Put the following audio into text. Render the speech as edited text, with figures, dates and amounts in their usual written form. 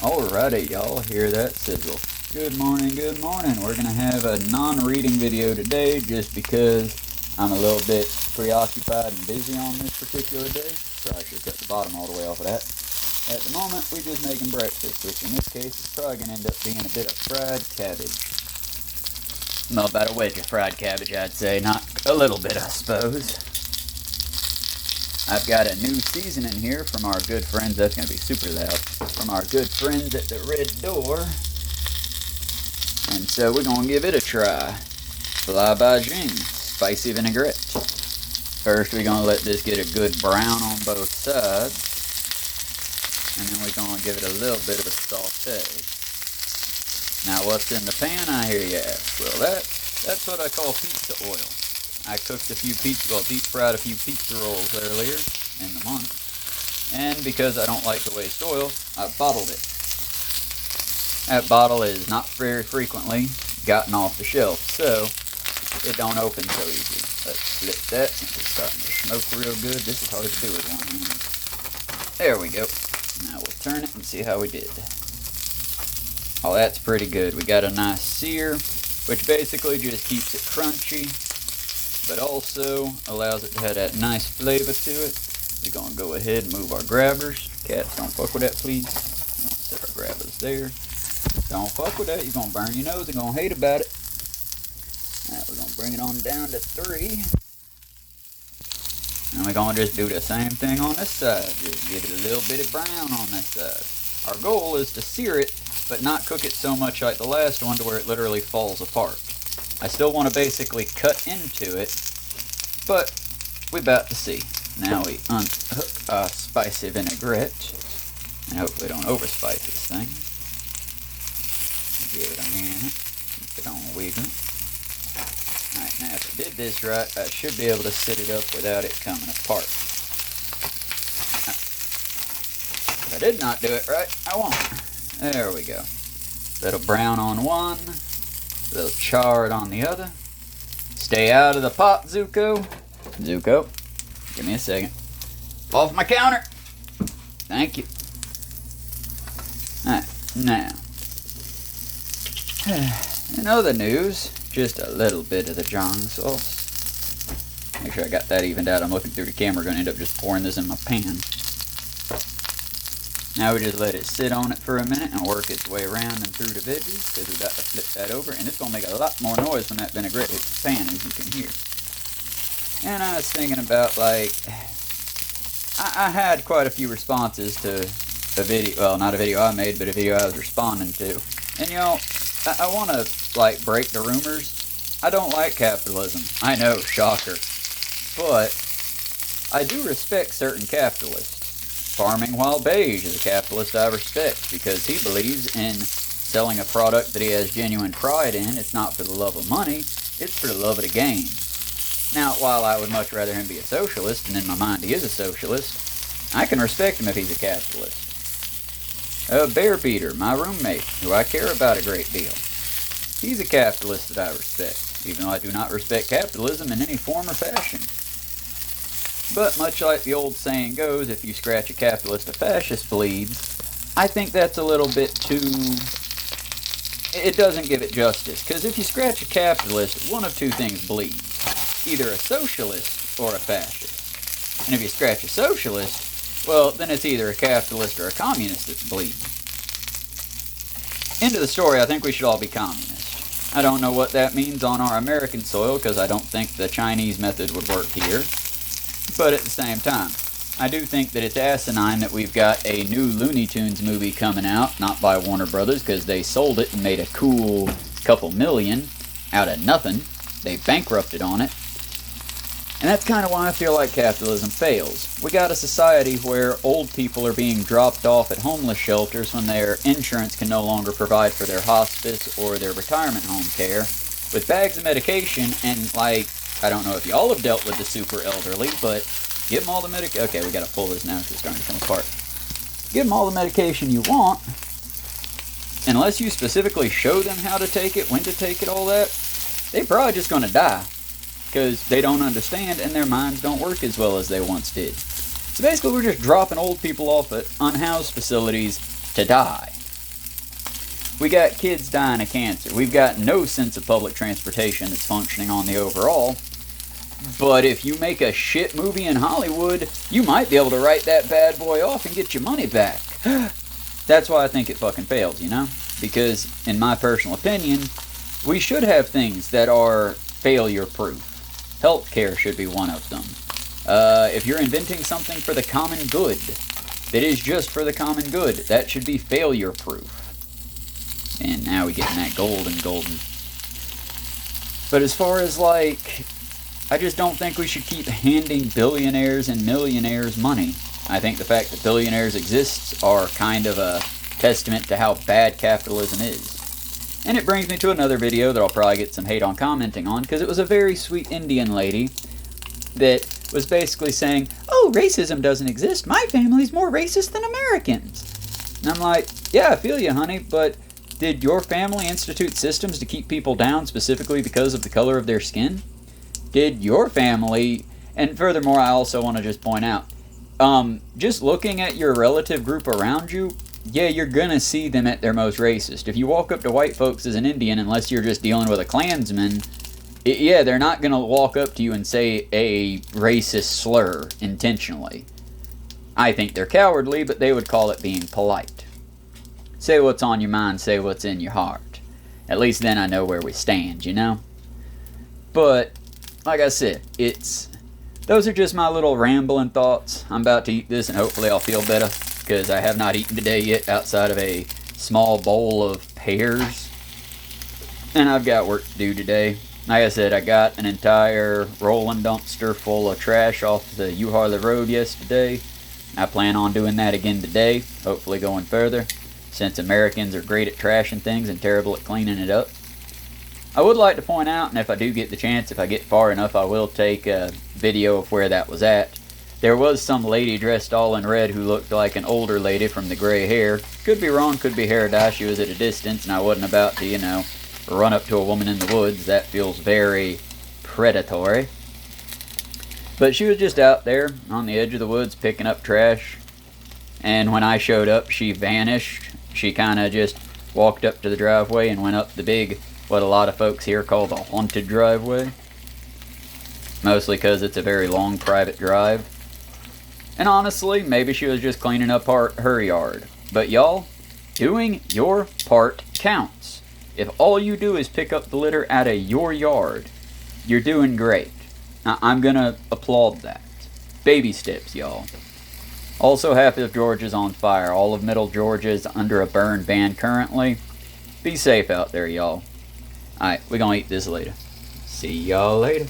Alrighty, y'all hear that sizzle. Good morning, good morning. We're going to have a non-reading video today just because I'm a little bit preoccupied and busy on this particular day. Probably should cut the bottom all the way off of that. At the moment, we're just making breakfast, which in this case is probably going to end up being a bit of fried cabbage. Well, about a wedge of fried cabbage, I'd say. Not a little bit, I suppose. I've got a new seasoning here from our good friends. That's going to be super loud. From our good friends at the Red Door. And so we're going to give it a try. Fly by Jing, spicy vinaigrette. First, we're going to let this get a good brown on both sides. And then we're going to give it a little bit of a saute. Now, what's in the pan, I hear you ask? Well, that's what I call pizza oil. I cooked deep fried a few pizza rolls earlier in the month. And because I don't like to waste oil, I bottled it. That bottle is not very frequently gotten off the shelf, so it don't open so easy. Let's flip that since it's starting to smoke real good. This is hard to do with one hand. There we go. Now we'll turn it and see how we did. Oh, that's pretty good. We got a nice sear, which basically just keeps it crunchy, but also allows it to have that nice flavor to it. We're going to go ahead and move our grabbers. Cats, don't fuck with that, please. We're going to set our grabbers there. Don't fuck with that. You're going to burn your nose and going to hate about it. Now we're going to bring it on down to 3. And we're going to just do the same thing on this side. Just give it a little bit of brown on this side. Our goal is to sear it, but not cook it so much like the last one to where it literally falls apart. I still want to basically cut into it, but we're about to see. Now we unhook our spicy vinaigrette, and hopefully don't overspice this thing. Give it a minute, keep it on wiggling. Alright, now if I did this right, I should be able to set it up without it coming apart. If I did not do it right, I won't. There we go. Little brown on one, little charred on the other. Stay out of the pot, Zuko. Zuko, give me a second. Off my counter. Thank you. Alright, now. In other news, just a little bit of the John sauce. Make sure I got that evened out. I'm looking through the camera, going to end up just pouring this in my pan. Now we just let it sit on it for a minute and work its way around and through the veggies, because we've got to flip that over, and it's going to make a lot more noise when that vinaigrette hits the pan, as you can hear. And I was thinking about, like, I had quite a few responses to a video, well, not a video I made, but a video I was responding to. And, you know, I want to, like, break the rumors. I don't like capitalism. I know, shocker. But I do respect certain capitalists. Farming While Beige is a capitalist I respect because he believes in selling a product that he has genuine pride in. It's not for the love of money, it's for the love of the game. Now, while I would much rather him be a socialist, and in my mind he is a socialist, I can respect him if he's a capitalist. Bear Peter, my roommate, who I care about a great deal. He's a capitalist that I respect, even though I do not respect capitalism in any form or fashion. But much like the old saying goes, if you scratch a capitalist, a fascist bleeds, I think that's a little bit too... It doesn't give it justice, because if you scratch a capitalist, one of two things bleeds. Either a socialist or a fascist. And if you scratch a socialist, well, then it's either a capitalist or a communist that's bleeding. End of the story, I think we should all be communists. I don't know what that means on our American soil, because I don't think the Chinese method would work here. But at the same time, I do think that it's asinine that we've got a new Looney Tunes movie coming out, not by Warner Brothers, because they sold it and made a cool couple million out of nothing. They bankrupted on it. And that's kind of why I feel like capitalism fails. We got a society where old people are being dropped off at homeless shelters when their insurance can no longer provide for their hospice or their retirement home care, with bags of medication and, like, I don't know if y'all have dealt with the super elderly, but give them all the medication. Okay, we gotta pull this now because it's starting to come apart. Give them all the medication you want. Unless you specifically show them how to take it, when to take it, all that, they're probably just gonna die. Because they don't understand and their minds don't work as well as they once did. So basically we're just dropping old people off at unhoused facilities to die. We got kids dying of cancer. We've got no sense of public transportation that's functioning on the overall. But if you make a shit movie in Hollywood, you might be able to write that bad boy off and get your money back. That's why I think it fucking fails, you know? Because, in my personal opinion, we should have things that are failure-proof. Healthcare should be one of them. If you're inventing something for the common good, that is just for the common good, that should be failure-proof. And now we get in that golden. But as far as, like, I just don't think we should keep handing billionaires and millionaires money. I think the fact that billionaires exist are kind of a testament to how bad capitalism is. And it brings me to another video that I'll probably get some hate on commenting on, because it was a very sweet Indian lady that was basically saying, oh, racism doesn't exist. My family's more racist than Americans. And I'm like, yeah, I feel you, honey, but did your family institute systems to keep people down specifically because of the color of their skin? Did your family, and furthermore, I also want to just point out, just looking at your relative group around you, yeah, you're gonna see them at their most racist. If you walk up to white folks as an Indian, unless you're just dealing with a Klansman, yeah, they're not gonna walk up to you and say a racist slur intentionally. I think they're cowardly, but they would call it being polite. Say what's on your mind, say what's in your heart. At least then I know where we stand, you know? But, like I said, those are just my little rambling thoughts. I'm about to eat this and hopefully I'll feel better, because I have not eaten today yet outside of a small bowl of pears. And I've got work to do today. Like I said, I got an entire rolling dumpster full of trash off the U-Harley Road yesterday. I plan on doing that again today, hopefully going further, since Americans are great at trashing things and terrible at cleaning it up. I would like to point out, and if I do get the chance, if I get far enough, I will take a video of where that was at. There was some lady dressed all in red who looked like an older lady from the gray hair. Could be wrong, could be hair dye. She was at a distance, and I wasn't about to, you know, run up to a woman in the woods. That feels very predatory. But she was just out there on the edge of the woods picking up trash. And when I showed up, she vanished. She kind of just walked up to the driveway and went up the big, what a lot of folks here call the haunted driveway. Mostly because it's a very long private drive. And honestly, maybe she was just cleaning up her yard. But y'all, doing your part counts. If all you do is pick up the litter out of your yard, you're doing great. I'm gonna applaud that. Baby steps, y'all. Also, half of Georgia's on fire. All of Middle Georgia is under a burn ban currently. Be safe out there, y'all. Alright, we're gonna eat this later. See y'all later.